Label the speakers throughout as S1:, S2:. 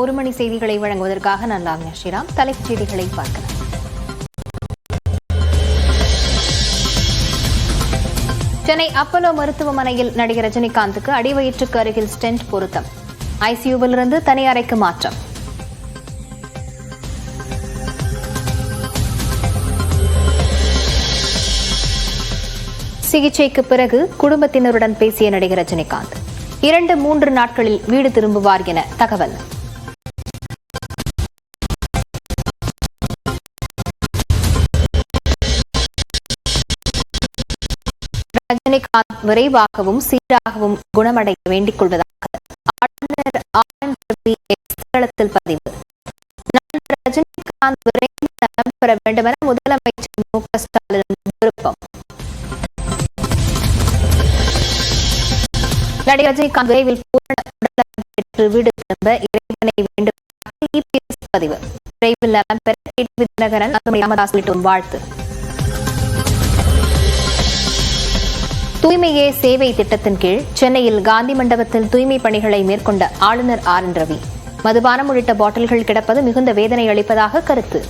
S1: ஒரு மணி செய்திகளை வழங்குவதற்காக நான் லாவண்யா ஸ்ரீராம். தலைப்புச் செய்திகளை பார்க்கலாம். சென்னை அப்போலோ மருத்துவமனையில் நடிகர் ரஜினிகாந்துக்கு அடிவயிற்றுக்கு அருகில் ஸ்டென்ட் பொருத்தம். ஐசியூவிலிருந்து தனி அறைக்கு மாற்றம். சிகிச்சைக்கு பிறகு குடும்பத்தினருடன் பேசிய நடிகர் ரஜினிகாந்த் 2-3 நாட்களில் வீடு திரும்புவார் என தகவல். ரஜினிகாந்த் விரைவாகவும் சீராகவும் குணமடைய வேண்டிக் கொள்வதாக ஆளுநர் RN தளத்தில் பதிவு. ரஜினிகாந்த் விரைந்து நலம் பெற வேண்டும் என முதலமைச்சர் MK ஸ்டாலின் விருப்பம். நடிகர் ரஜினிகாந்த் விரைவில் பூரண உடல்நலம் பெற்று வீடு திரும்ப இறைவனை வேண்டும் பதிவு. விரைவில் நலம் பெற தினகரன் ராமதாஸ் உள்ளிட்டோர் வாழ்த்து. தூய்மையே சேவை திட்டத்தின் கீழ் சென்னையில் காந்தி மண்டபத்தில் தூய்மை பணிகளை மேற்கொண்ட ஆளுநர் RN மதுபானம் உள்ளிட்ட பாட்டில்கள் கிடப்பது மிகுந்த வேதனை அளிப்பதாக கருத்து.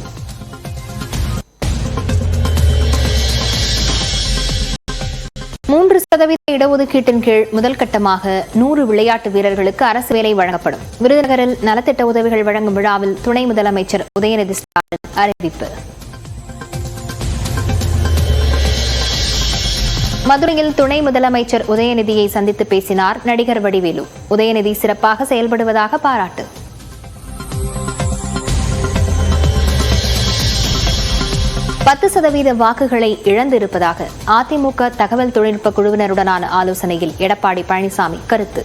S1: மூன்று சதவீத இடஒதுக்கீட்டின் கீழ் முதல் கட்டமாக 100 விளையாட்டு வீரர்களுக்கு அரசு வேலை வழங்கப்படும். விருதுநகரில் நலத்திட்ட உதவிகள் வழங்கும் விழாவில் துணை முதலமைச்சர் உதயநிதி ஸ்டாலின் அறிவிப்பு. மதுரையில் துணை முதலமைச்சர் உதயநிதியை சந்தித்து பேசினார் நடிகர் வடிவேலு. உதயநிதி சிறப்பாக செயல்படுவதாக பாராட்டு. %10 வாக்குகளை இழந்திருப்பதாக அதிமுக தகவல் தொழில்நுட்ப குழுவினருடனான ஆலோசனையில் எடப்பாடி பழனிசாமி கருத்து.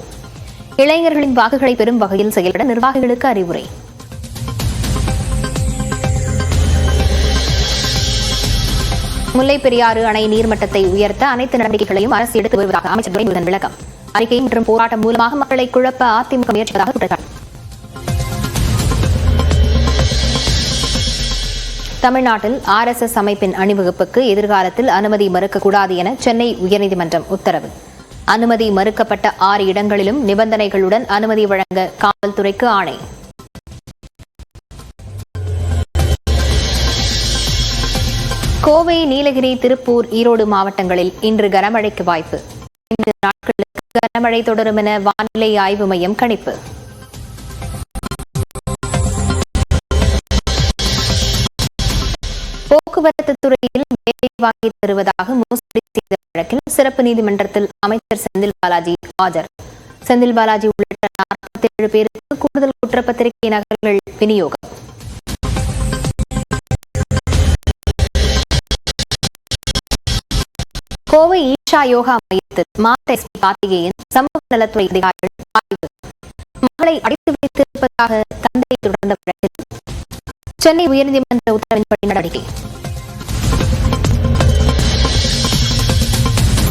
S1: இளைஞர்களின் வாக்குகளை பெறும் வகையில் செயல்பட நிர்வாகிகளுக்கு அறிவுரை. முல்லைப் பெரியாறு அணை நீர்மட்டத்தை உயர்த்த அனைத்து நடவடிக்கைகளையும் அரசு எடுத்து வருவதாக அமைச்சர் துரைமுருகன் விளக்கம். அறிக்கை மற்றும் போராட்டம் மூலமாக மக்களை குழப்ப அதிமுக முயற்சிப்பதாக குற்றச்சாட்டு. தமிழ்நாட்டில் RSS அமைப்பின் அணிவகுப்புக்கு எதிர்காலத்தில் அனுமதி மறுக்கக்கூடாது என சென்னை உயர்நீதிமன்றம் உத்தரவு. அனுமதி மறுக்கப்பட்ட 6 இடங்களிலும் நிபந்தனைகளுடன் அனுமதி வழங்க காவல்துறைக்கு ஆணை. கோவை, நீலகிரி, திருப்பூர், ஈரோடு மாவட்டங்களில் இன்று கனமழைக்கு வாய்ப்பு. 5 நாட்களுக்கு கனமழை தொடரும் என வானிலை ஆய்வு மையம் கணிப்பு. போக்குவரத்து துறையில் வேலை வாங்கி தருவதாக மோசடி செய்த வழக்கில் சிறப்பு நீதிமன்றத்தில் அமைச்சர் செந்தில் பாலாஜி ஆஜர். செந்தில் பாலாஜி உள்ளிட்ட 47 பேருக்கு கூடுதல் குற்றப்பத்திரிகை நகல்கள் விநியோகம். கோவை ஈஷா யோகா மையத்தில் மாவட்ட SP கார்த்திகேயன் சமூக நலத்துறை அதிகாரிகள் ஆய்வு. மகளை அடைத்து வைத்திருப்பதாக தந்தை தொடர்ந்த வழக்கில் சென்னை உயர்நீதிமன்ற உத்தரவின்படி நடவடிக்கை.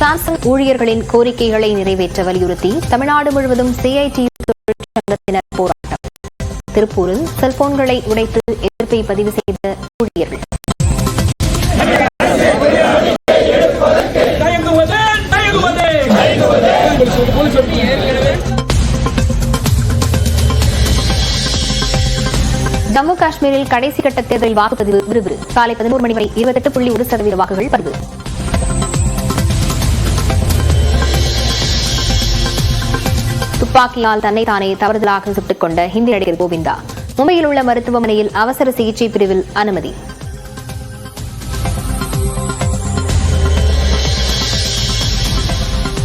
S1: சாம்சங் ஊழியர்களின் கோரிக்கைகளை நிறைவேற்ற வலியுறுத்தி தமிழ்நாடு முழுவதும் CITU தொழிற்சங்கத்தினர் போராட்டம். திருப்பூரில் செல்போன்களை உடைத்து எதிர்ப்பை பதிவு செய்த ஊழியர்கள். ஜம்மு காஷ்மீரில் கடைசி கட்ட தேர்தல் வாக்குப்பதிவு விறுவிறு. காலை 11 மணி வரை 28.1% வாக்குகள் பதிவு. துப்பாக்கியால் தன்னைத்தானே தவறுதலாக சுட்டுக் கொண்ட ஹிந்தி நடிகர் கோவிந்தா மும்பையில் உள்ள மருத்துவமனையில் அவசர சிகிச்சை பிரிவில் அனுமதி.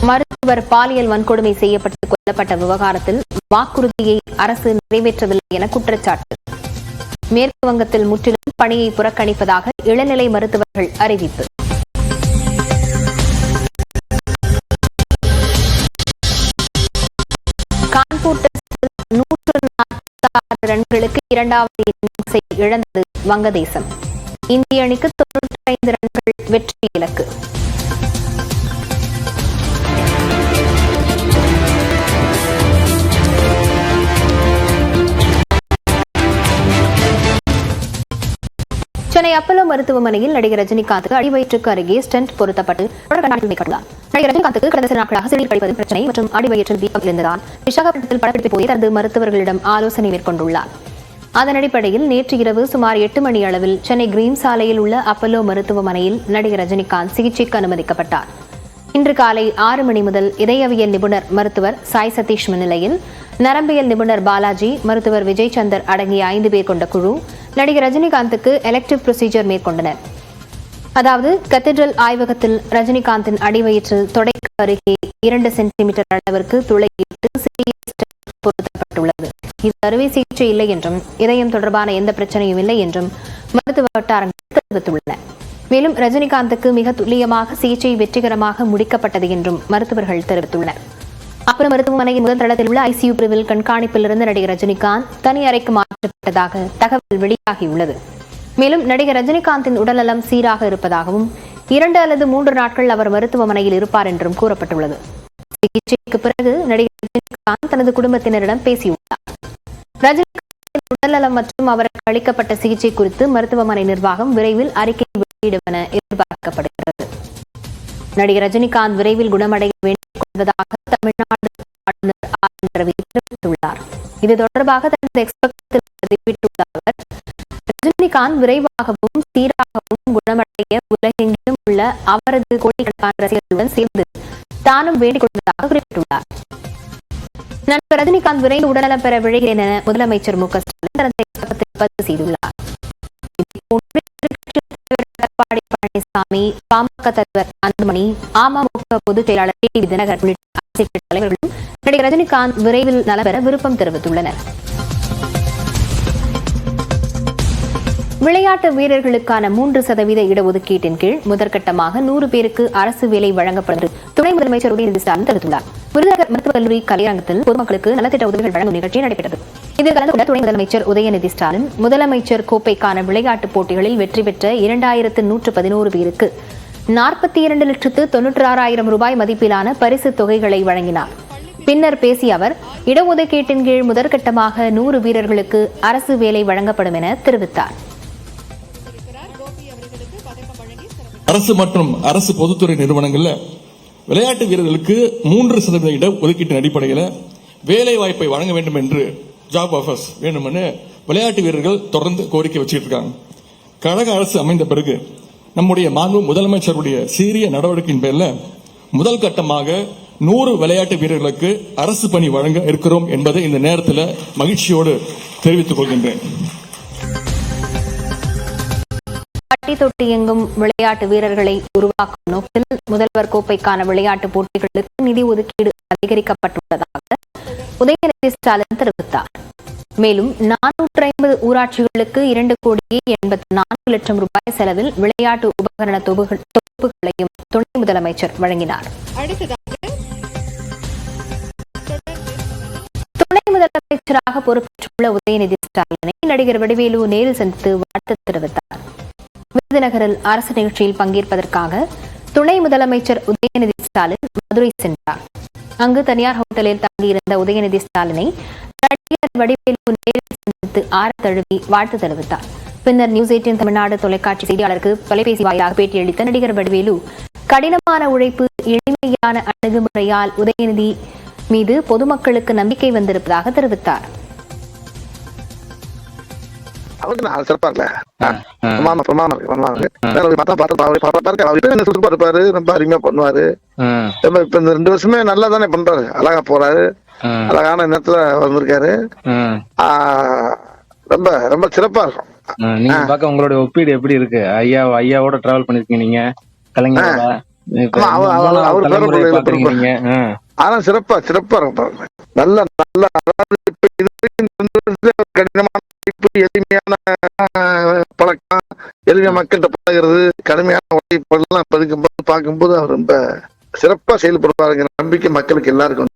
S1: மருத்துவர் பாலியல் வன்கொடுமை செய்யப்பட்டு கொல்லப்பட்ட விவகாரத்தில் வாக்குறுதியை அரசு நிறைவேற்றவில்லை என குற்றச்சாட்டு. மேற்கு வங்கத்தில் முற்றிலும் பணியை புறக்கணிப்பதாக இளநிலை மருத்துவர்கள் அறிவிப்பு. கான்பூர் டெஸ்டில் 146 ரன்களுக்கு 2வது இன்னிங்ஸை இழந்தது வங்கதேசம். இந்திய அணிக்கு 95 ரன்கள் வெற்றி இலக்கு. சென்னை சென்னை அப்பல்லோ மருத்துவமனையில் நடிகர் ரஜினிகாந்துக்கு அடிவயிற்றுக்கு அருகே ஸ்டென்ட் பொருத்தப்பட்டு நடிகர் ரஜினிகாந்துக்கு கடந்த சில நாட்களாக சிறுநீர் கழிப்பது பிரச்சனை மற்றும் அடிவயிற்றில் வீக்கம் இருந்ததால் விசாகப்பட்டினத்தில் படப்பிடிப்பு போய் தனது மருத்துவர்களிடம் ஆலோசனை மேற்கொண்டுள்ளார். அதன் அடிப்படையில் நேற்று இரவு சுமார் 8 மணி அளவில் சென்னை கிரீன் சாலையில் உள்ள அப்பல்லோ மருத்துவமனையில் நடிகர் ரஜினிகாந்த் சிகிச்சைக்கு அனுமதிக்கப்பட்டார். இன்று காலை 6 மணி முதல் இதயவியல் நிபுணர் மருத்துவர் சாய் சதீஷ் முன்னிலையில் நரம்பியல் நிபுணர் பாலாஜி, மருத்துவர் விஜய் சந்தர் அடங்கிய 5 பேர் கொண்ட குழு நடிகர் ரஜினிகாந்துக்கு எலெக்டிவ் ப்ரொசீஜர் மேற்கொண்டனர். அதாவது கத்தீட்ரல் ஆய்வகத்தில் ரஜினிகாந்தின் அடிவயிற்றில் தொடைக்கு அருகே 2 சென்டிமீட்டர் அளவிற்கு துளையிட்டு சிறிய பொருத்தப்பட்டுள்ளது. இது அறுவை சிகிச்சை இல்லை என்றும் இதயம் தொடர்பான எந்த பிரச்சனையும் இல்லை என்றும் மருத்துவ வட்டாரங்கள் தெரிவித்துள்ளன. மேலும் ரஜினிகாந்துக்கு மிக துல்லியமாக சிகிச்சை வெற்றிகரமாக முடிக்கப்பட்டது என்றும் மருத்துவர்கள் தெரிவித்துள்ளனர். அப்பல்லோ மருத்துவமனையின் முதல் தளத்தில் உள்ள ஐசியு பிரிவில் கண்காணிப்பில் இருந்த நடிகர் ரஜினிகாந்த் தனி அறைக்கு மாற்றப்பட்டதாக தகவல் வெளியாகியுள்ளது. மேலும் நடிகர் ரஜினிகாந்தின் உடல்நலம் சீராக இருப்பதாகவும் 2 அல்லது 3 நாட்கள் அவர் மருத்துவமனையில் இருப்பார் என்றும் கூறப்பட்டுள்ளது. சிகிச்சைக்கு பிறகு நடிகர் ரஜினிகாந்த் தனது குடும்பத்தினரிடம் பேசியுள்ளார். ரஜினிகாந்தின் உடல்நலம் மற்றும் அவருக்கு அளிக்கப்பட்ட சிகிச்சை குறித்து மருத்துவமனை நிர்வாகம் விரைவில் அறிக்கை வெளியிடும் என எதிர்பார்க்கப்படுகிறது. நடிகர் ரஜினிகாந்த் விரைவில் குணமடைய வேண்டிக் கொள்வதாக தமிழ்நாடு ஆளுநர் ஆர் ரவி தெரிவித்துள்ளார். இது தொடர்பாக தனது எக்ஸ்பெக்டத்தில் பதிவிட்டுள்ள அவர், ரஜினிகாந்த் விரைவாகவும் சீராகவும் குணமடைய உலகெங்கிலும் உள்ள அவரது கோடிக்கணக்கான ரசிகர்களுடன் சேர்ந்து தானும் வேண்டிக் கொள்வதாக குறிப்பிட்டுள்ளார். நண்பர் ரஜினிகாந்த் விரைந்து உடல்நலம் பெற விழைகிறேன் என முதலமைச்சர் மு க ஸ்டாலின் தனது எக்ஸ்பெக்டத்தில் பதிவு செய்துள்ளார். எடப்பாடி பழனிசாமி, பாமக தலைவர் அன்புமணி, அமமுக பொதுச் செயலாளர் டிடிவி தினகரன் உள்ளிட்ட அரசியல் தலைவர்களும் நடிகர் ரஜினிகாந்த் விரைவில் நலம் பெற விருப்பம் தெரிவித்துள்ளனர். விளையாட்டு வீரர்களுக்கான 3% இடஒதுக்கீட்டின் கீழ் முதற்கட்டமாக 100 பேருக்கு அரசு வேலை வழங்கப்படும் துணை முதலமைச்சர் உதயநிதி ஸ்டாலின் தெரிவித்துள்ளார். விருதுநகர் மருத்துவக் கல்லூரி கலையரங்கத்தில் பொதுமக்களுக்கு நலத்திட்ட உதவிகள் வழங்கும் நிகழ்ச்சி நடைபெற்றது. இதில் கலந்து கொண்ட துணை முதலமைச்சர் உதயநிதி ஸ்டாலின் முதலமைச்சர் கோப்பைக்கான விளையாட்டுப் போட்டிகளில் வெற்றி பெற்ற 2111 பேருக்கு 42,96,000 ரூபாய் மதிப்பிலான பரிசு தொகைகளை வழங்கினார். பின்னர் பேசிய அவர், இடஒதுக்கீட்டின் கீழ் முதற்கட்டமாக 100 வீரர்களுக்கு அரசு வேலை வழங்கப்படும் என தெரிவித்தார்.
S2: அரசு மற்றும் அரசு பொதுத்துறை நிறுவனங்கள்ல விளையாட்டு வீரர்களுக்கு 3% இட ஒதுக்கீட்டின் அடிப்படையில் வேலை வாய்ப்பை வழங்க வேண்டும் என்று ஜாப் ஆஃபர்ஸ் வேண்டுமென்று விளையாட்டு வீரர்கள் தொடர்ந்து கோரிக்கை வச்சுட்டு இருக்காங்க. கழக அரசு அமைந்த பிறகு நம்முடைய மாண்பு முதலமைச்சருடைய சீரிய நடவடிக்கையின் பேரில் முதல் கட்டமாக 100 விளையாட்டு வீரர்களுக்கு அரசு பணி வழங்க இருக்கிறோம் என்பதை இந்த நேரத்தில் மகிழ்ச்சியோடு தெரிவித்துக் கொள்கின்றேன்.
S1: பட்டி தொட்டி எங்கும் விளையாட்டு வீரர்களை உருவாக்கும் நோக்கில் முதல்வர் கோப்பைக்கான விளையாட்டுப் போட்டிகளுக்கு நிதி ஒதுக்கீடு அதிகரிக்கப்பட்டுள்ளதாக உதயநிதி ஸ்டாலின் தெரிவித்தார். மேலும் 450 ஊராட்சிகளுக்கு 2,84,00,000 ரூபாய் செலவில் விளையாட்டு உபகரண தொகுப்புகளையும் துணை முதலமைச்சர் வழங்கினார். துணை முதலமைச்சராக பொறுப்பேற்றுள்ள உதயநிதி ஸ்டாலினை நடிகர் வடிவேலு நேரில் சந்தித்து வாழ்த்து தெரிவித்தார். விருதுநகரில் அரசு நிகழ்ச்சியில் பங்கேற்பதற்காக துணை முதலமைச்சர் உதயநிதி ஸ்டாலின் மதுரை சென்றார். அங்கு தனியார் ஹோட்டலில் தங்கியிருந்த உதயநிதி ஸ்டாலினை நடிகர் வடிவேலு நேரில் சந்தித்து ஆரத்தழுவி வாழ்த்து தெரிவித்தார். பின்னர் நியூஸ் 18 தமிழ்நாடு தொலைக்காட்சி செய்தியாளருக்கு தொலைபேசி வாயிலாக பேட்டியளித்த நடிகர் வடிவேலு, கடினமான உழைப்பு, எளிமையான அணுகுமுறையால் உதயநிதி மீது பொதுமக்களுக்கு நம்பிக்கை வந்திருப்பதாக தெரிவித்தார்.
S3: சிறப்பா இருப்பாரு, ரொம்ப அருமையா பண்ணுவாரு. இப்ப இந்த 2 வருஷமே நல்லா தானே பண்றாரு, அழகா போறாரு, அழகான நேரத்துல வந்திருக்காரு. ரொம்ப ரொம்ப சிறப்பா இருக்கும்.
S4: நீங்க பாக்க உங்களுடைய ஒப்பீடு எப்படி இருக்கு? ஐயாவோட டிராவல் பண்ணிருக்கீங்க நீங்க, கலைஞரோட.
S3: ஆனா சிறப்பா இருக்கும். நல்ல நல்ல கடினமான எளிமையான பழக்கம், எளிமையா மக்கள்கிட்ட பழகிறது, கடுமையான உழைப்பு எல்லாம் பார்க்கும்போது அவர் ரொம்ப சிறப்பா செயல்படுவாருங்கிற நம்பிக்கை மக்களுக்கு எல்லாருக்கும்.